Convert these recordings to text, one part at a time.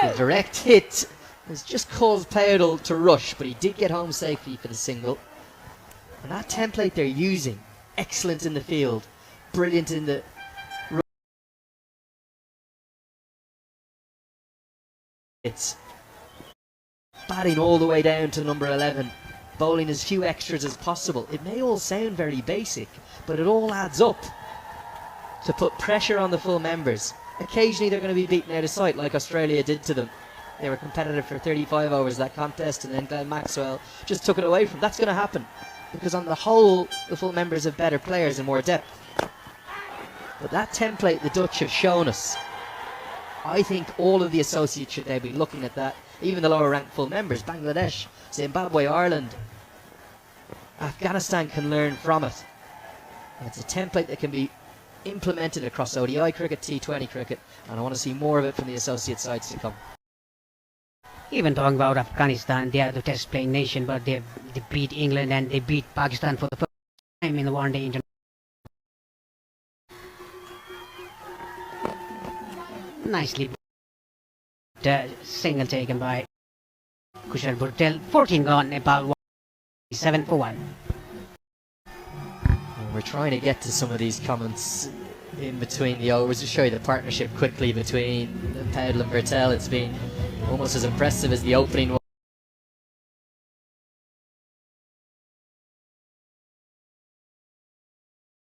The direct hit has just caused Powdle to rush, but he did get home safely for the single. And that template they're using, excellent in the field, brilliant in the it's batting all the way down to number 11, bowling as few extras as possible. It may all sound very basic, but it all adds up to put pressure on the full members. Occasionally they're going to be beaten out of sight like Australia did to them. They were competitive for 35 overs that contest, and then Glenn Maxwell just took it away from them. That's going to happen because on the whole the full members have better players and more depth. But that template the Dutch have shown us, I think all of the associates should now be looking at that, even the lower ranked full members. Bangladesh, Zimbabwe, Ireland, Afghanistan can learn from it. And it's a template that can be implemented across ODI cricket, T20 cricket, and I want to see more of it from the associate sides to come. Even talking about Afghanistan, they are the test playing nation, but they beat England and they beat Pakistan for the first time in the one day international. Nicely single taken by Kushal Bhurtel. 14 gone, Nepal 7 for 1. We're trying to get to some of these comments in between the overs to show you the partnership quickly between Powdle and Bhurtel. It's been almost as impressive as the opening one.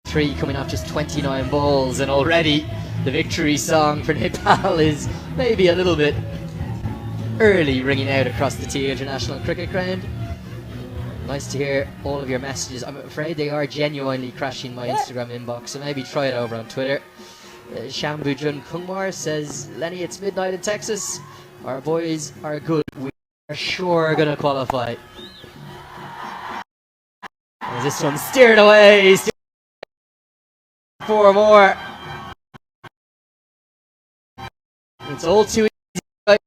Three coming off just 29 balls, and already the victory song for Nepal is maybe a little bit early ringing out across the T International Cricket Ground. Nice to hear all of your messages. I'm afraid they are genuinely crashing my Instagram inbox, so maybe try it over on Twitter. Shambujun Kumar says, Lenny, it's midnight in Texas. Our boys are good. We are sure going to qualify. As this one steered away. 4 more. It's all too easy.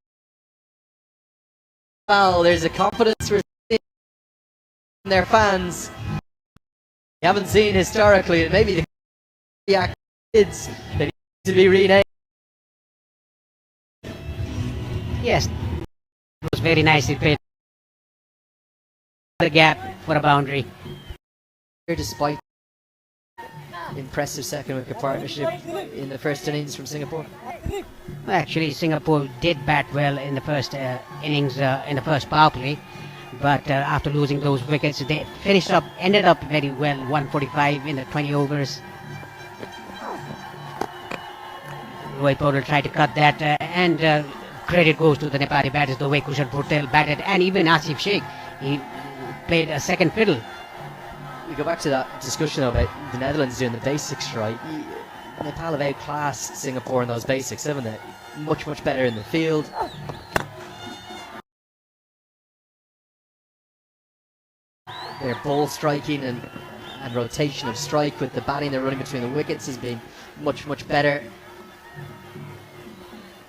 Well, there's a confidence we're seeing in their fans. We haven't seen historically, and maybe the kids that need to be renamed. Yes, it was very nicely played. The gap for a boundary. Despite impressive second wicket partnership in the first innings from Singapore. Well, actually, Singapore did bat well in the first innings, in the first power play, but after losing those wickets, they ended up very well, 145 in the 20 overs. Rohit Powdle tried to cut that, and credit goes to the Nepali batters, the way Kushal Bhurtel batted, and even Asif Sheikh, he played a second fiddle. We go back to that discussion about the Netherlands doing the basics right. Nepal have outclassed Singapore in those basics, haven't they? Much, much better in the field. Their ball striking and rotation of strike with the batting they're running between the wickets has been much, much better.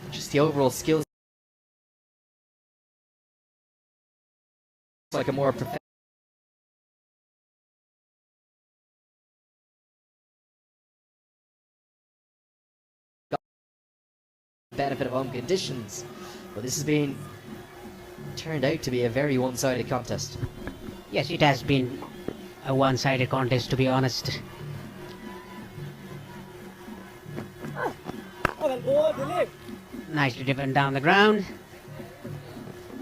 Just the overall skills. Like a more professional. Benefit of home conditions, but this has been turned out to be a very one-sided contest. Yes, it has been a one-sided contest, to be honest. Nicely driven down the ground.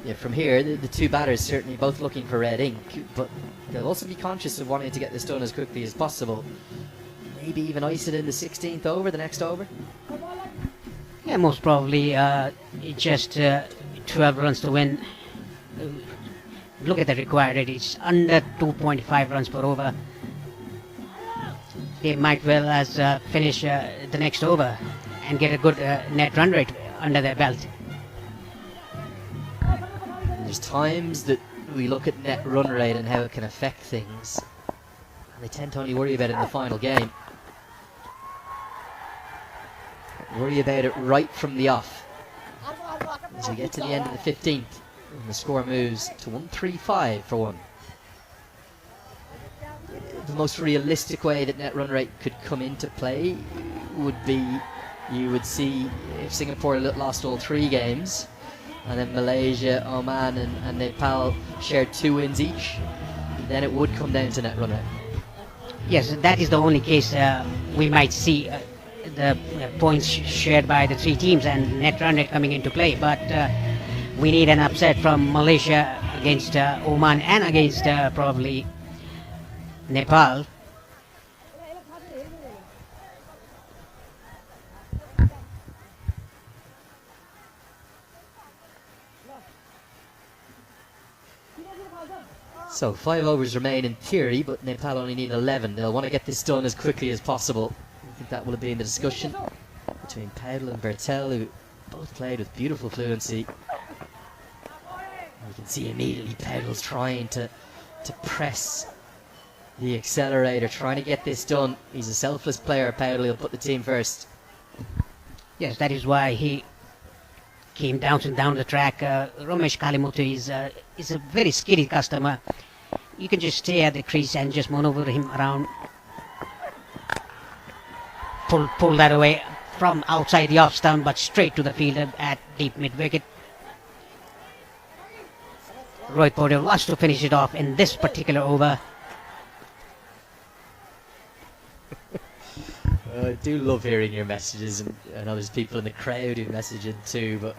Yeah, from here the two batters certainly both looking for red ink, but they'll also be conscious of wanting to get this done as quickly as possible. Maybe even ice it in the 16th over, the next over. Yeah, most probably just 12 runs to win. Look at the required rate, it's under 2.5 runs per over. They might well as finish the next over and get a good net run rate under their belt. There's times that we look at net run rate and how it can affect things, and they tend to only worry about it in the final game. Worry about it right from the off. As we get to the end of the 15th, and the score moves to 135 for 1. The most realistic way that net run rate could come into play would be, you would see if Singapore lost all 3 games, and then Malaysia, Oman and Nepal shared 2 wins each, then it would come down to net run out. Yes, that is the only case we might see the points shared by the 3 teams and net run rate coming into play. But we need an upset from Malaysia against Oman and against probably Nepal. So 5 overs remain in theory, but Nepal only need 11. They'll want to get this done as quickly as possible. I think that will have been the discussion between Paudel and Bertel, who both played with beautiful fluency. You can see immediately Paudel's trying to press the accelerator, trying to get this done. He's a selfless player, Paudel. He'll put the team first. Yes, that is why he came down the track. Ramesh Kalimutu is a very skilled customer. You can just stay at the crease and just maneuver him around. Pull that away from outside the off stump, but straight to the fielder at deep mid wicket. Rohit Paudel wants to finish it off in this particular over. I do love hearing your messages, and I know there's people in the crowd who message in too, but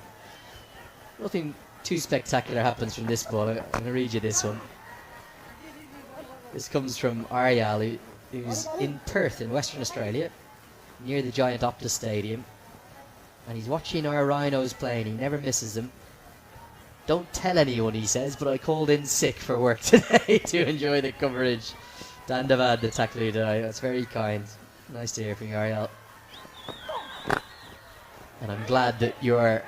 nothing too spectacular happens from this ball. I'm going to read you this one. This comes from Aryal, who's in Perth in Western Australia, near the giant Optus Stadium, and he's watching our Rhinos playing. He never misses them. Don't tell anyone, he says, but I called in sick for work today to enjoy the coverage. Dandavad the tackler today. That's very kind. Nice to hear from you, Ariel. And I'm glad that you're